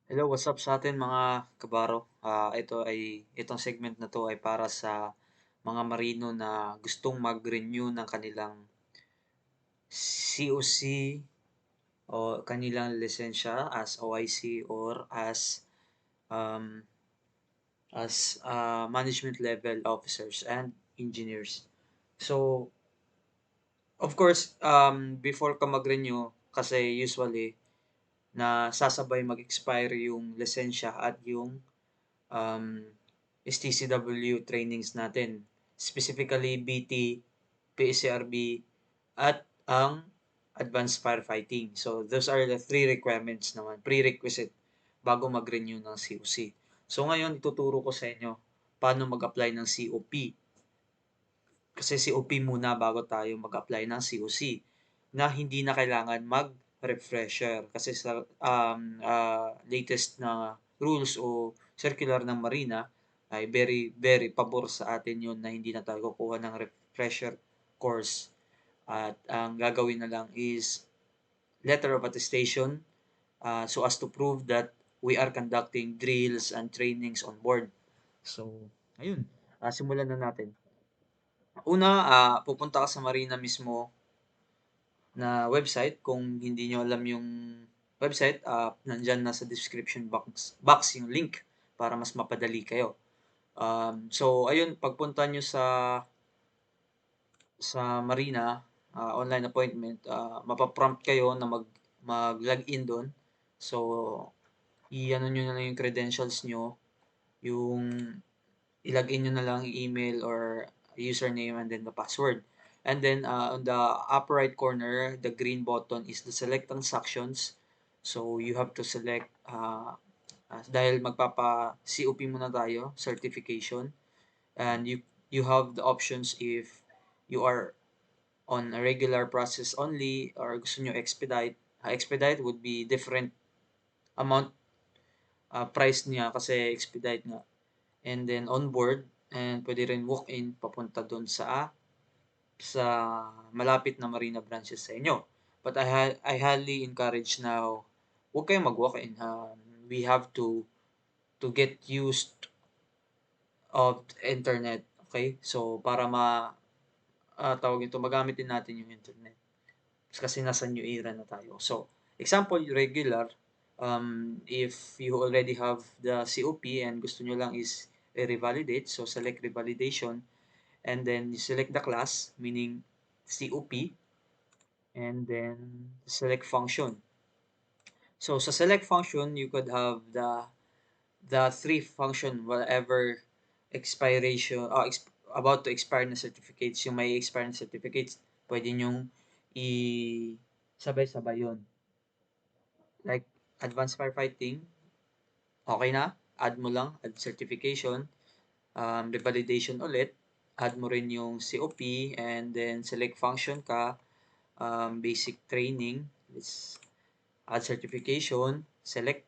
Hello, what's up sa atin mga kabaro? Itong segment na to ay para sa mga marino na gustong mag-renew ng kanilang COC o kanilang lisensya as OIC or um, management level officers and engineers. So, of course, before ka mag-renew, kasi usually na sasabay mag-expire yung lisensya at yung um, STCW trainings natin. Specifically, BT, PSCRB, at ang Advanced Firefighting. So, those are the three requirements naman, prerequisite bago mag-renew ng COC. So, ngayon, ituturo ko sa inyo paano mag-apply ng COP. Kasi COP muna bago tayo mag-apply ng COC na hindi na kailangan mag-refresher. Kasi sa latest na rules o circular ng Marina ay very, very pabor sa atin yun na hindi na tayo kukuha ng refresher course. At ang gagawin na lang is letter of attestation so as to prove that we are conducting drills and trainings on board. So, ayun. Simulan na natin. Una, pupunta ka sa Marina mismo na website. Kung hindi nyo alam yung website, nandyan na sa description box yung link para mas mapadali kayo. So, ayun, pagpunta nyo sa Marina, online appointment, mapaprompt kayo na mag-login doon. So, i-ano nyo na lang yung credentials nyo, yung ilagin nyo na lang yung email or username and then the password. And then on the upper right corner, the green button is the select transactions. So you have to select dahil magpapa COP muna tayo, certification. And you have the options if you are on a regular process only or gusto nyo expedite. Expedite would be different amount price niya kasi expedite nga. And then on board, and pwede rin walk-in papunta doon sa malapit na Marina branches sa inyo. But I highly encourage now, huwag kayong mag-walk-in. We have to get used of internet. Okay? So, para tawag ito, magamit din natin yung internet. Kasi nasa new era na tayo. So, example, regular, if you already have the COP and gusto nyo lang is revalidate, so select revalidation, and then you select the class, meaning COP, and then select function. So, sa select function, you could have the three function, whatever expiration, about to expire na certificates, yung may expire na certificates, pwede nyong sabay-sabay yun. Like, advanced firefighting, okay na, add mo lang, add certification, revalidation ulit, add mo rin yung COP, and then select function ka, basic training, let's add certification, select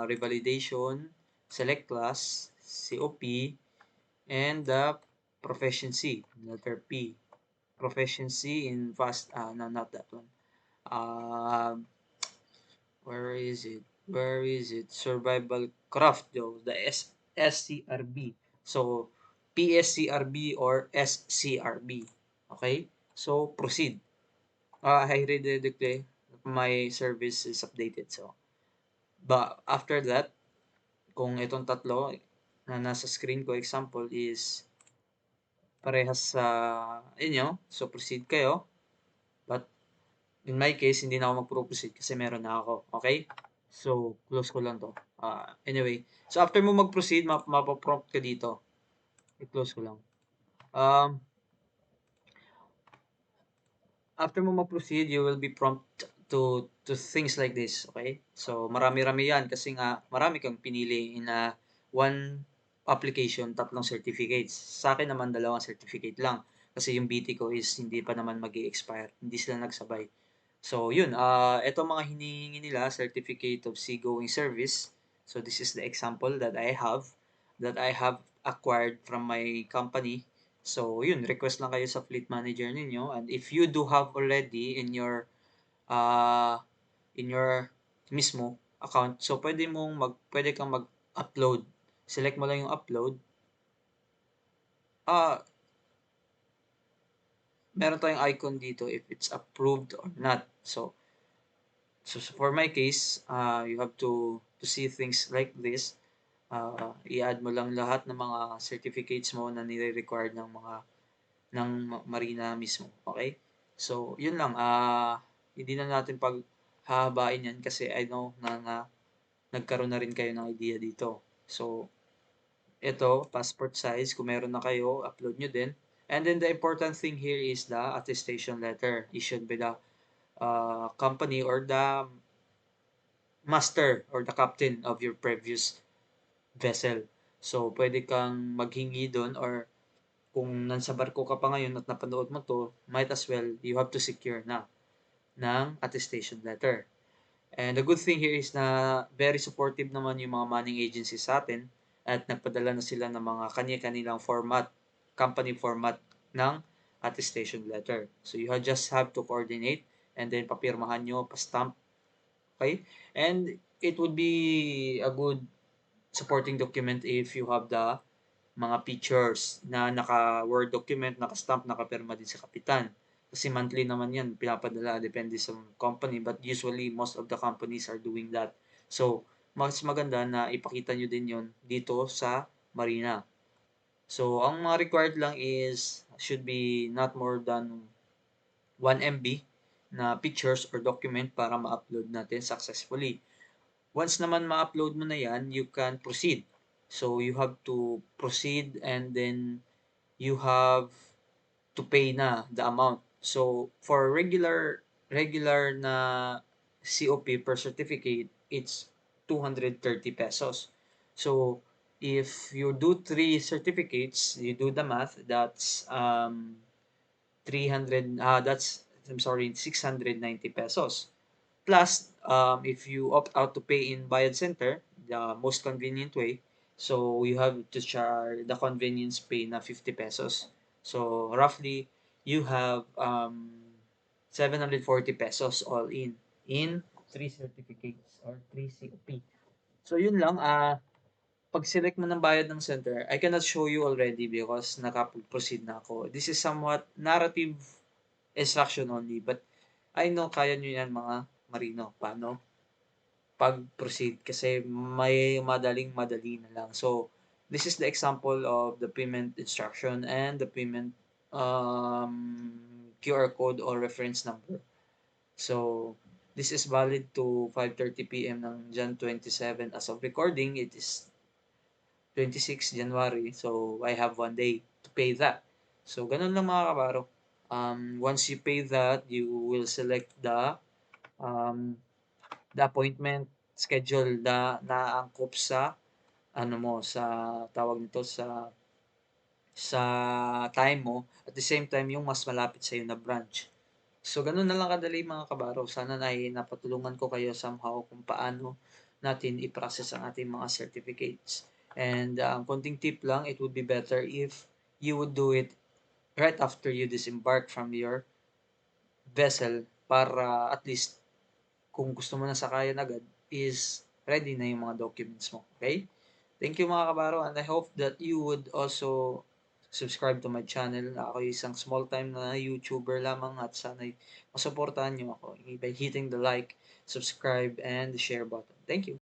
revalidation, select class, COP, and the proficiency, letter P. Proficiency in no, not that one. Uh, where is it? Where is it? Survival craft though, the SCRB. So, PSCRB or SCRB. Okay? So, proceed. I read the my service is updated. So, but after that, kung itong tatlo na nasa screen ko example is parehas sa inyo, so proceed kayo. But in my case, hindi na ako mag-proceed kasi meron na ako. Okay? So, close ko lang to. Anyway, so after mo mag-proceed, mapaprompt ka dito. I-close ko lang. Um, After mo mag-proceed, you will be prompt to things like this. Okay? So, marami-rami yan kasi nga marami kang pinili in a one application, tatlong certificates. Sa akin naman, dalawang certificate lang. Kasi yung BT ko is hindi pa naman mag expire Hindi sila nagsabay. So, yun. Ito mga hinihingi nila, Certificate of Seagoing Service. So, this is the example that I have acquired from my company. So, yun. Request lang kayo sa fleet manager ninyo. And if you do have already in your mismo, account. So, pwede kang mag-upload. Select mo lang yung upload. Meron tayong icon dito if it's approved or not. So for my case, you have to see things like this. I-add mo lang lahat ng mga certificates mo na nire-required ng marina mismo. Okay? So, yun lang. Hindi na natin paghahabain yan kasi I know na nagkaroon na rin kayo ng idea dito. So, ito, passport size, kung meron na kayo, upload nyo din. And then the important thing here is the attestation letter issued by the company or the master or the captain of your previous vessel. So, pwede kang maghingi doon or kung nasa barko ka pa ngayon at napanood mo to, might as well, you have to secure na ng attestation letter. And the good thing here is na very supportive naman yung mga manning agencies sa atin at nagpadala na sila ng mga kanya-kanilang format, company format ng attestation letter. So you just have to coordinate and then papirmahan nyo, pa-stamp, okay? And it would be a good supporting document if you have the mga pictures na naka-Word document, naka-stamp, naka-pirma din sa kapitan. Kasi monthly naman yan, pinapadala, depende sa company. But usually, most of the companies are doing that. So, mas maganda na ipakita nyo din yon dito sa Marina. So, ang mga required lang is, should be not more than 1 MB na pictures or document para ma-upload natin successfully. Once naman ma-upload mo na yan, you can proceed. So, you have to proceed and then you have to pay na the amount. So, for regular na COP per certificate, it's 230 pesos. So, if you do 3 certificates, you do the math, that's 690 pesos. Plus, if you opt out to pay in Bayad Center, the most convenient way, so you have to charge the convenience pay na 50 pesos. So, roughly, you have 740 pesos all in 3 certificates or 3 COP. So, yun lang. Pag-select mo ng bayad ng center, I cannot show you already because nakapag-proceed na ako. This is somewhat narrative instruction only, but I know kaya nyo yan mga marino. Paano pag-proceed kasi may madali na lang. So, this is the example of the payment instruction and the payment QR code or reference number. So, this is valid to 5:30 PM ng Jan 27. As of recording, it is 26 January. So, I have 1 day to pay that. So, ganun lang mga kabaro. Once you pay that, you will select um, the appointment schedule na naangkop sa ano mo sa tawag nito sa time mo at the same time yung mas malapit sa iyo na branch. So ganun na lang kadali mga kabaro. Sana ay napatulungan ko kayo somehow kung paano natin i-process ang ating mga certificates. And konting tip lang, it would be better if you would do it right after you disembark from your vessel para at least kung gusto mo na sakayan agad is ready na yung mga documents mo. Okay? Thank you mga kabaro and I hope that you would also subscribe to my channel. Ako isang small time na YouTuber lamang at sana'y masuportahan nyo ako by hitting the like, subscribe, and share button. Thank you.